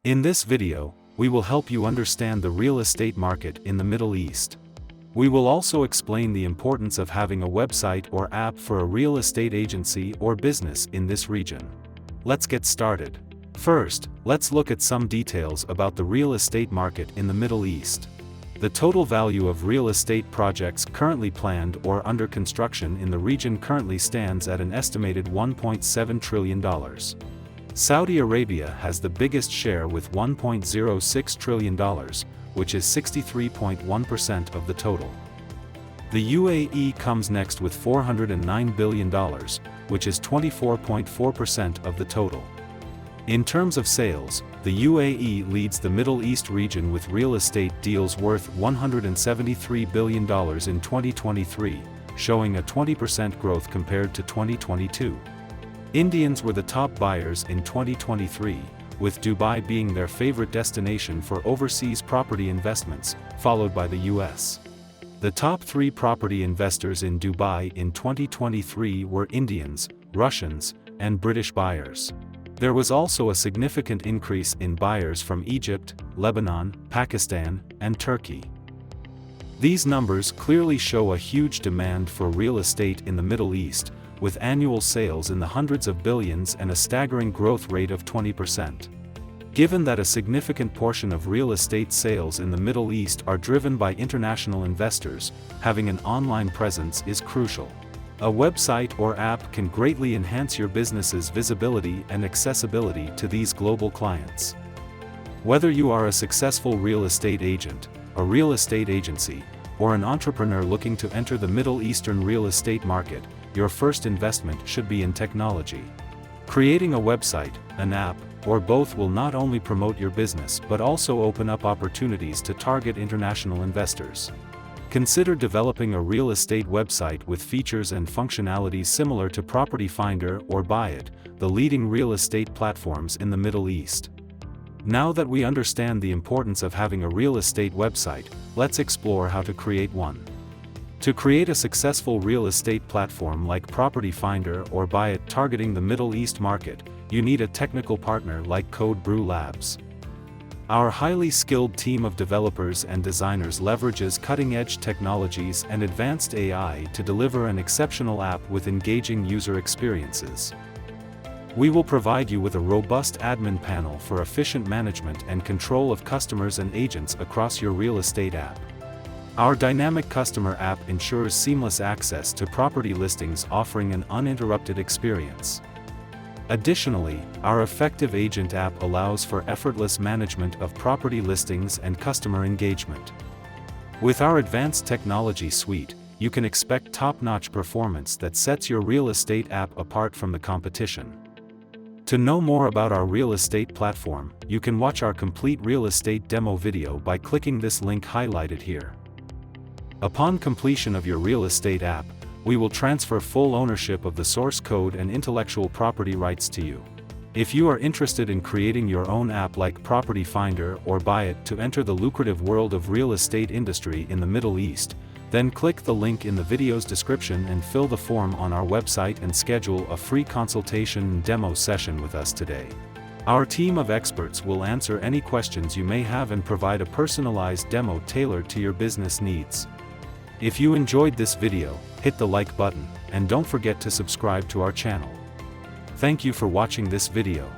In this video, we will help you understand the real estate market in the Middle East. We will also explain the importance of having a website or app for a real estate agency or business in this region. Let's get started. First, let's look at some details about the real estate market in the Middle East. The total value of real estate projects currently planned or under construction in the region currently stands at an estimated $1.7 trillion. Saudi Arabia has the biggest share with $1.06 trillion, which is 63.1% of the total. The UAE comes next with $409 billion, which is 24.4% of the total. In terms of sales, the UAE leads the Middle East region with real estate deals worth $173 billion in 2023, showing a 20% growth compared to 2022. Indians were the top buyers in 2023, with Dubai being their favorite destination for overseas property investments, followed by the US. The top 3 property investors in Dubai in 2023 were Indians, Russians, and British buyers. There was also a significant increase in buyers from Egypt, Lebanon, Pakistan, and Turkey. These numbers clearly show a huge demand for real estate in the Middle East, with annual sales in the hundreds of billions and a staggering growth rate of 20%. Given that a significant portion of real estate sales in the Middle East are driven by international investors, having an online presence is crucial. A website or app can greatly enhance your business's visibility and accessibility to these global clients. Whether you are a successful real estate agent, a real estate agency, or an entrepreneur looking to enter the Middle Eastern real estate market, your first investment should be in technology. Creating a website, an app, or both will not only promote your business but also open up opportunities to target international investors. Consider developing a real estate website with features and functionalities similar to Property Finder or Bayut, the leading real estate platforms in the Middle East. Now that we understand the importance of having a real estate website, let's explore how to create one. To create a successful real estate platform like Property Finder or Bayut targeting the Middle East market, you need a technical partner like Brew Labs. Our highly skilled team of developers and designers leverages cutting-edge technologies and advanced AI to deliver an exceptional app with engaging user experiences. We will provide you with a robust admin panel for efficient management and control of customers and agents across your real estate app. Our dynamic customer app ensures seamless access to property listings, offering an uninterrupted experience. Additionally, our effective agent app allows for effortless management of property listings and customer engagement. With our advanced technology suite, you can expect top-notch performance that sets your real estate app apart from the competition. To know more about our real estate platform, you can watch our complete real estate demo video by clicking this link highlighted here. Upon completion of your real estate app, we will transfer full ownership of the source code and intellectual property rights to you. If you are interested in creating your own app like Property Finder or Bayut to enter the lucrative world of real estate industry in the Middle East, then click the link in the video's description and fill the form on our website and schedule a free consultation and demo session with us today. Our team of experts will answer any questions you may have and provide a personalized demo tailored to your business needs. If you enjoyed this video, hit the like button, and don't forget to subscribe to our channel. Thank you for watching this video.